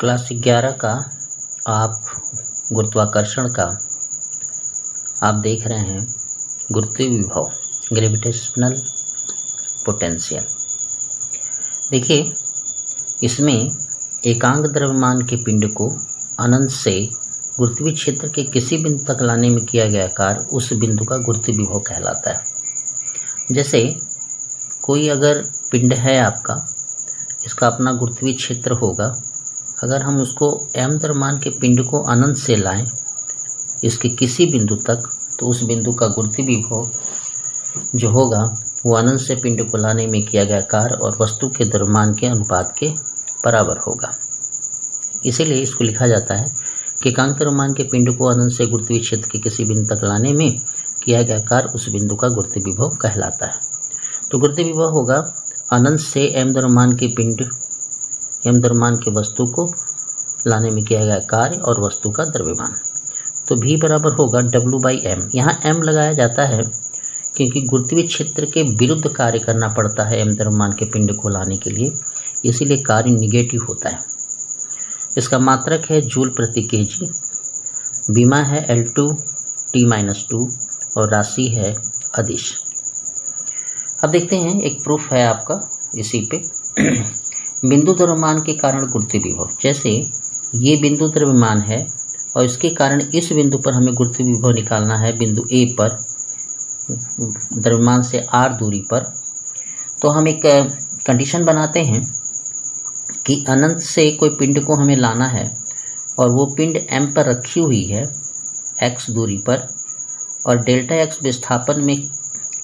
Class 11 का आप गुरुत्वाकर्षण का आप देख रहे हैं गुरुत्वीय विभव ग्रेविटेशनल पोटेंशियल। देखिए, इसमें एकांक द्रव्यमान के पिंड को अनंत से गुरुत्वीय क्षेत्र के किसी बिंदु तक लाने में किया गया कार्य उस बिंदु का गुरुत्वीय विभव कहलाता है। जैसे कोई अगर पिंड है आपका, इसका अपना गुरुत्वीय क्षेत्र होगा, अगर हम उसको m द्रव्यमान के पिंड को अनंत से लाएं इसके किसी बिंदु तक, तो उस बिंदु का गुरुत्वीय विभव जो होगा वो अनंत से पिंड को लाने में किया गया कार्य और वस्तु के द्रव्यमान के अनुपात के बराबर होगा। इसीलिए इसको लिखा जाता है कि एकांक द्रव्यमान के पिंड को अनंत से गुरुत्वीय क्षेत्र के किसी बिंदु तक लाने में किया गया कार्य उस बिंदु का गुरुत्वीय विभव कहलाता है। तो गुरुत्वीय विभव होगा अनंत से m द्रव्यमान के पिंड m द्रव्यमान के वस्तु को लाने में किया गया कार्य और वस्तु का द्रव्यमान। तो v बराबर होगा W/m। यहाँ m लगाया जाता है क्योंकि गुरुत्वीय क्षेत्र के विरुद्ध कार्य करना पड़ता है m द्रव्यमान के पिंड को लाने के लिए, इसीलिए कार्य निगेटिव होता है। इसका मात्रक है जूल प्रति केजी, विमा है L2T-2 और राशि है अदिश। अब देखते हैं, एक प्रूफ है आपका इसी पे। बिंदु द्रव्यमान के कारण गुरुत्वीय विभव, जैसे ये बिंदु द्रव्यमान है और इसके कारण इस बिंदु पर हमें गुरुत्वीय विभव निकालना है बिंदु A पर द्रव्यमान से r दूरी पर। तो हम एक कंडीशन बनाते हैं कि अनंत से कोई पिंड को हमें लाना है और वो पिंड m पर रखी हुई है x दूरी पर, और डेल्टा x विस्थापन में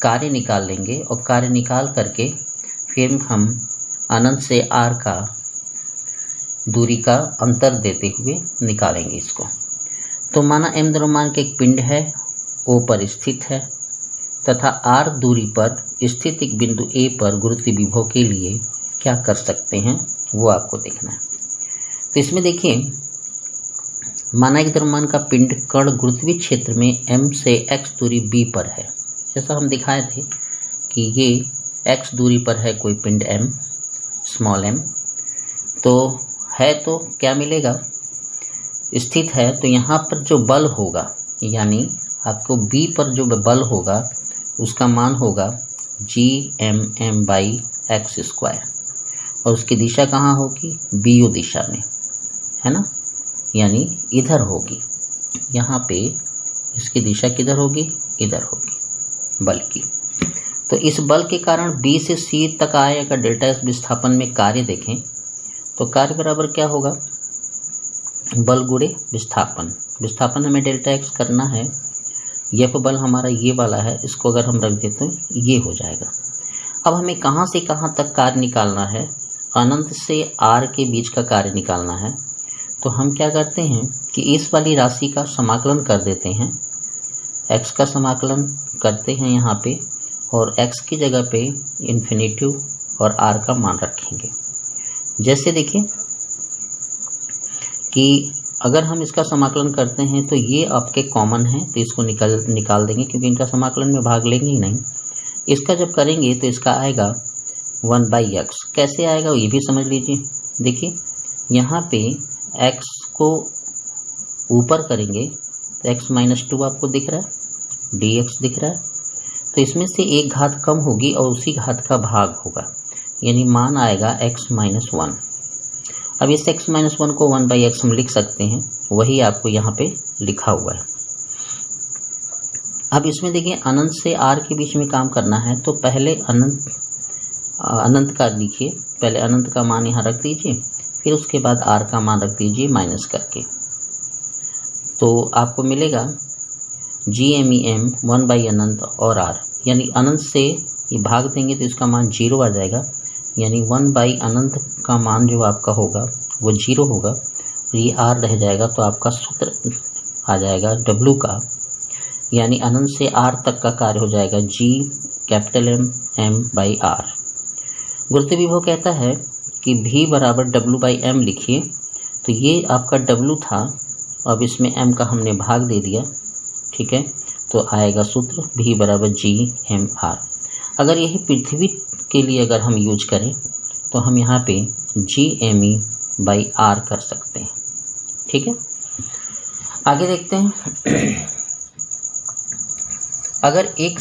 कार्य निकाल लेंगे और कार्य निकाल करके फिर हम अनंत से r का दूरी का अंतर देते हुए निकालेंगे इसको। तो माना m द्रव्यमान के एक पिंड है, O पर स्थित है तथा r दूरी पर स्थित एक बिंदु A पर गुरुत्वीय विभव के लिए क्या कर सकते हैं वो आपको देखना है। तो इसमें देखिए, माना एक द्रव्यमान का पिंड कण गुरुत्वीय क्षेत्र में m से x दूरी b पर है। जैसा हम दिखाए थे कि ये x दूरी पर है कोई पिंड m, स्मॉल m, तो है तो क्या मिलेगा, स्थित है। तो यहाँ पर जो बल होगा, यानी आपको b पर जो बल होगा उसका मान होगा Gmm/x², और उसकी दिशा कहाँ होगी, bu दिशा में, है ना, यानी इधर होगी। यहाँ पे इसकी दिशा किधर होगी, इधर होगी बल की। तो इस बल के कारण B से C तक आएगा डेल्टा S विस्थापन में कार्य देखें तो कार्य बराबर क्या होगा, बल गुणे विस्थापन। विस्थापन हमें डेल्टा x करना है, F बल हमारा ये वाला है, इसको अगर हम रख देते हैं ये हो जाएगा। अब हमें कहाँ से कहाँ तक कार्य निकालना है, अनंत से r के बीच का कार्य निकालना है। तो हम क्या करते हैं कि इस वाली राशि का समाकलन कर देते हैं, x का समाकलन करते हैं यहाँ पे, और x की जगह पे इन्फिनिटिव और r का मान रखेंगे। जैसे देखिए कि अगर हम इसका समाकलन करते हैं तो ये आपके कॉमन है, तो इसको निकाल देंगे क्योंकि इनका समाकलन में भाग लेंगे ही नहीं। इसका जब करेंगे तो इसका आएगा 1/x। कैसे आएगा ये भी समझ लीजिए। देखिए यहाँ पे x को ऊपर करेंगे तो x-2 आपको दिख रहा है, dx दिख रहा है, तो इसमें से एक घात कम होगी और उसी घात का भाग होगा, यानी मान आएगा x-1। अब इस x-1 को 1/x हम लिख सकते हैं, वही आपको यहाँ पे लिखा हुआ है। अब इसमें देखिए अनंत से r के बीच में काम करना है, तो पहले अनंत का लिखिए, पहले अनंत का मान यहाँ रख दीजिए, फिर उसके बाद r का मान रख दीजिए माइनस करके। तो आपको मिलेगा Gmm 1/अनंत और r, यानी अनंत से ये भाग देंगे तो इसका मान 0 आ जाएगा, यानी 1/अनंत का मान जो आपका होगा वो 0 होगा, और ये r रह जाएगा। तो आपका सूत्र आ जाएगा W का, यानी अनंत से r तक का कार्य हो जाएगा Gmm/r। गुरुत्वीय विभव कहता है कि V बराबर W/m लिखिए। तो ये आपका W था, अब इसमें m का हमने भाग दे दिया, ठीक है, तो आएगा सूत्र V बराबर Gmr। अगर यही पृथ्वी के लिए अगर हम यूज करें तो हम यहाँ पे Gme बाई आर कर सकते हैं। ठीक है, आगे देखते हैं। अगर एक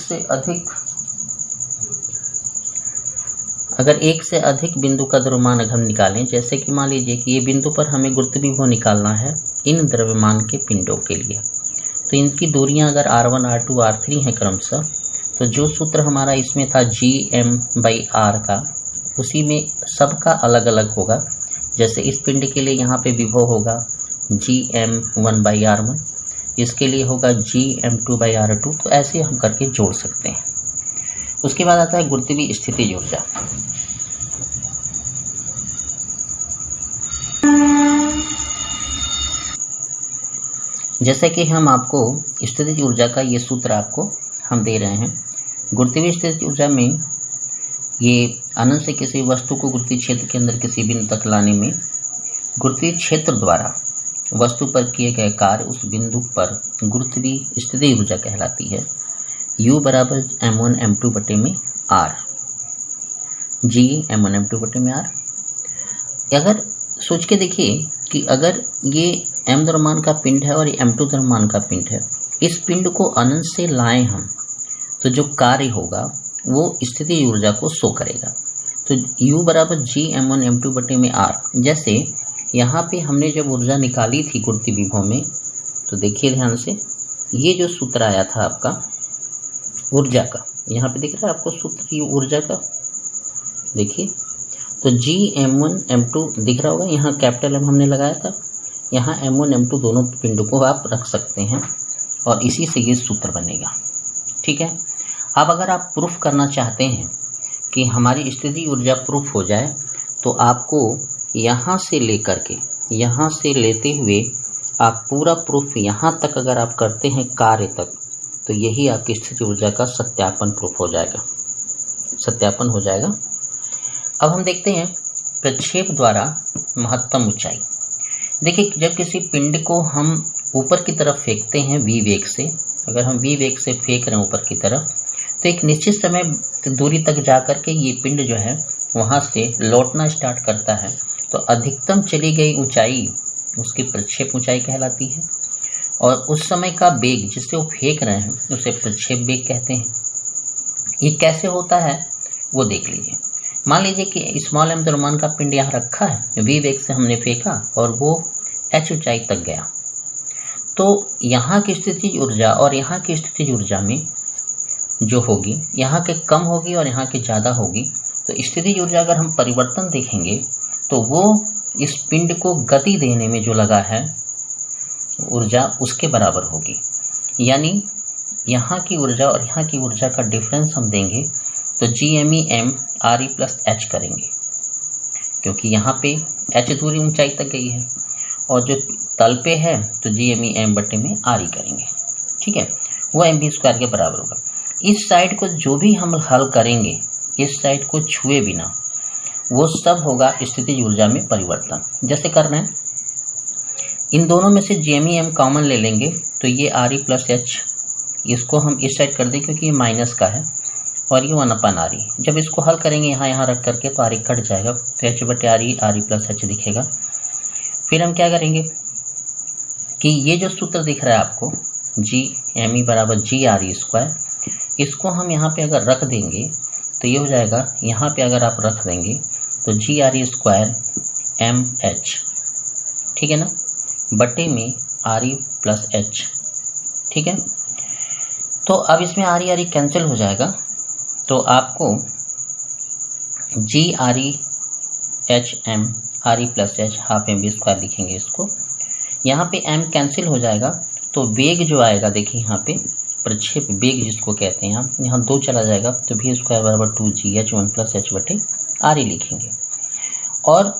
से अधिक बिंदु का द्रव्यमान अगर हम निकालें, जैसे कि मान लीजिए कि ये बिंदु पर हमें गुरुत्व विभव निकालना है इन द्रव्यमान के पिंडों के लिए, तो इनकी दूरियां अगर r1 r2 r3 हैं क्रमशः, तो जो सूत्र हमारा इसमें था gm/r का, उसी में सबका अलग अलग होगा। जैसे इस पिंड के लिए यहाँ पे विभव होगा gm1/r1, इसके लिए होगा gm2/r2, तो ऐसे हम करके जोड़ सकते हैं। उसके बाद आता है गुरुत्वीय स्थितिज ऊर्जा। जैसे कि हम आपको स्थितिज ऊर्जा का ये सूत्र आपको हम दे रहे हैं। गुरुत्वीय स्थितिज ऊर्जा में ये अनंत से किसी वस्तु को गुरुत्वीय क्षेत्र के अंदर किसी बिंदु तक लाने में गुरुत्वीय क्षेत्र द्वारा वस्तु पर किए गए कार्य उस बिंदु पर गुरुत्वीय स्थितिज ऊर्जा कहलाती है। U बराबर m1 m2 बटे में r, G m1 m2 बटे में r। अगर सोच के देखिए कि अगर ये m द्रव्यमान का पिंड है और ये m2 द्रव्यमान का पिंड है, इस पिंड को अनंत से लाएं हम, तो जो कार्य होगा वो स्थितिज ऊर्जा को शो करेगा। तो U बराबर G m1 m2 बटे में r। जैसे यहाँ पे हमने जब ऊर्जा निकाली थी गुरुत्वीय विभव में, तो देखिए ध्यान से, ये जो सूत्र आया था आपका ऊर्जा का, यहाँ पे दिख रहा है आपको सूत्र ये ऊर्जा का, देखिए, तो gm1 m2 दिख रहा होगा, यहाँ कैपिटल M हमने लगाया था, यहाँ m1 m2 दोनों पिंडों को आप रख सकते हैं और इसी से ये सूत्र बनेगा। ठीक है, अब अगर आप प्रूफ करना चाहते हैं कि हमारी स्थितिज ऊर्जा प्रूफ हो जाए, तो आपको यहाँ से लेकर के यहाँ से लेते हुए आप पूरा प्रूफ यहाँ तक अगर आप करते हैं कार्य तक, तो यही आपकी स्थितिज ऊर्जा का सत्यापन प्रूफ हो जाएगा, सत्यापन हो जाएगा। अब हम देखते हैं प्रक्षेप द्वारा महत्तम ऊंचाई। देखिए, जब किसी पिंड को हम ऊपर की तरफ फेंकते हैं v वेग से, अगर हम v वेग से फेंक रहे हैं ऊपर की तरफ, तो एक निश्चित समय दूरी तक जा कर के ये पिंड जो है वहाँ से लौटना स्टार्ट करता है, तो अधिकतम चली गई ऊंचाई उसकी प्रक्षेप ऊंचाई कहलाती है। और उस समय का वेग जिससे वो फेंक रहे हैं उसे प्रक्षेप वेग कहते हैं। ये कैसे होता है वो देख लीजिए। मान लीजिए कि स्मॉल m द्रव्यमान का पिंड यहाँ रखा है, v वेग से हमने फेंका और वो h ऊंचाई तक गया, तो यहाँ की स्थितिज ऊर्जा और यहाँ की स्थितिज ऊर्जा में जो होगी, यहाँ के कम होगी और यहाँ की ज़्यादा होगी। तो स्थितिज ऊर्जा अगर हम परिवर्तन देखेंगे तो वो इस पिंड को गति देने में जो लगा है ऊर्जा उसके बराबर होगी। यानी यहाँ की ऊर्जा और यहाँ की ऊर्जा का डिफरेंस हम देंगे तो GME/m RE प्लस H करेंगे, क्योंकि यहाँ पे H दूरी ऊंचाई तक गई है और जो तल पे है तो GME/m बटे में RE करेंगे। ठीक है, वो mv² के बराबर होगा। इस साइड को जो भी हम हल करेंगे, इस साइड को छुए बिना, वो सब होगा स्थितिज ऊर्जा में परिवर्तन। जैसे कर रहे हैं, इन दोनों में से GME/m कॉमन ले लेंगे, तो ये RE प्लस H, इसको हम इस साइड कर दें क्योंकि ये माइनस का है, और ये 1/RE। जब इसको हल करेंगे यहाँ रख करके तो RE कट जाएगा, तो H बटे RE प्लस H दिखेगा। फिर हम क्या करेंगे कि ये जो सूत्र दिख रहा है आपको GME बराबर GRE², इसको हम यहाँ पे अगर रख देंगे तो ये हो जाएगा, यहाँ पे अगर आप रख देंगे तो GRE² MH, ठीक है ना, बटे में RE प्लस H। ठीक है, तो अब इसमें RE कैंसिल हो जाएगा, तो आपको GREHM RE plus H half mv² लिखेंगे इसको। यहाँ पे m कैंसिल हो जाएगा, तो वेग जो आएगा देखिए यहाँ पे प्रक्षेप वेग जिसको कहते हैं, यहाँ 2 चला जाएगा, तो v² बराबर 2gh1 प्लस h बटे RE लिखेंगे। और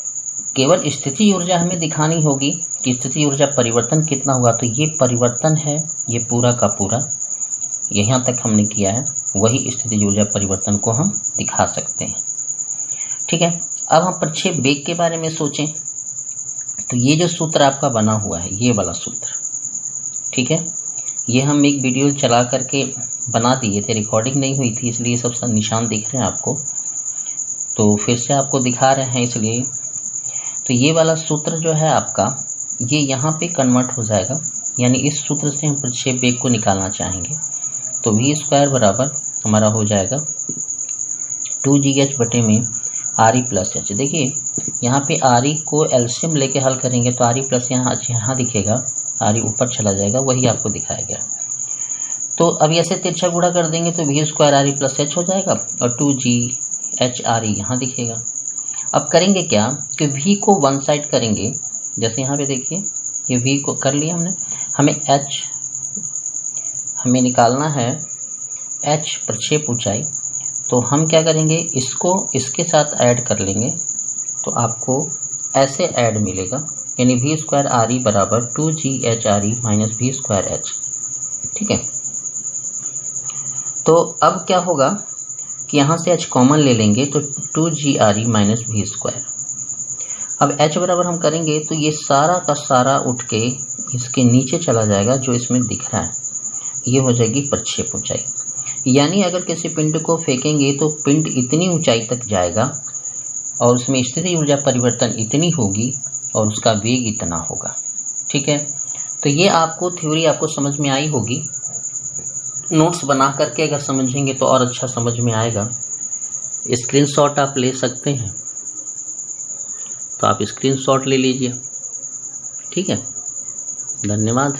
केवल स्थितिज ऊर्जा हमें दिखानी होगी कि स्थितिज ऊर्जा परिवर्तन कितना हुआ, तो ये परिवर्तन है, ये पूरा का पूरा यहाँ तक हमने किया है, वही स्थितिज ऊर्जा परिवर्तन को हम दिखा सकते हैं। ठीक है, अब हम प्रक्षेप वेग के बारे में सोचें, तो ये जो सूत्र आपका बना हुआ है, ये वाला सूत्र, ठीक है, ये हम एक वीडियो चला करके बना दिए थे, रिकॉर्डिंग नहीं हुई थी इसलिए सब निशान दिख रहे हैं आपको, तो फिर से आपको दिखा रहे हैं। इसलिए तो ये वाला सूत्र जो है आपका, ये यहाँ पे कन्वर्ट हो जाएगा, यानी इस सूत्र से हम प्रक्षेप वेग को निकालना चाहेंगे। तो वी स्क्वायर बराबर हमारा हो जाएगा 2gh बटे में आर ई प्लस एच। देखिए यहाँ पे आर ई को एलसीएम लेके हल करेंगे तो आर ई प्लस यहाँ दिखेगा, आर ई ऊपर चला जाएगा, वही आपको दिखाया गया। तो अब ऐसे तिरछा गुणा कर देंगे तो V square R E plus H हो जाएगा और 2gh आर ई यहाँ दिखेगा। अब करेंगे क्या कि v को वन साइड करेंगे, जैसे यहाँ पे देखिए ये v को कर लिया हमने, हमें h हमें निकालना है, h प्रक्षेप ऊंचाई। तो हम क्या करेंगे, इसको इसके साथ ऐड कर लेंगे तो आपको ऐसे ऐड मिलेगा, यानी वी स्क्वायर आर ई बराबर 2gh R E minus V square H. ठीक है, तो अब क्या होगा कि यहाँ से h कॉमन ले लेंगे तो 2g R E minus V square. अब h बराबर हम करेंगे तो ये सारा का सारा उठ के इसके नीचे चला जाएगा, जो इसमें दिख रहा है ये हो जाएगी प्रक्षेप ऊंचाई। यानी अगर किसी पिंड को फेंकेंगे तो पिंड इतनी ऊंचाई तक जाएगा और उसमें स्थिति ऊर्जा परिवर्तन इतनी होगी और उसका वेग इतना होगा। ठीक है, तो ये आपको थ्योरी आपको समझ में आई होगी। नोट्स बना करके अगर समझेंगे तो और अच्छा समझ में आएगा। स्क्रीनशॉट आप ले सकते हैं, तो आप स्क्रीनशॉट ले लीजिए। ठीक है, धन्यवाद।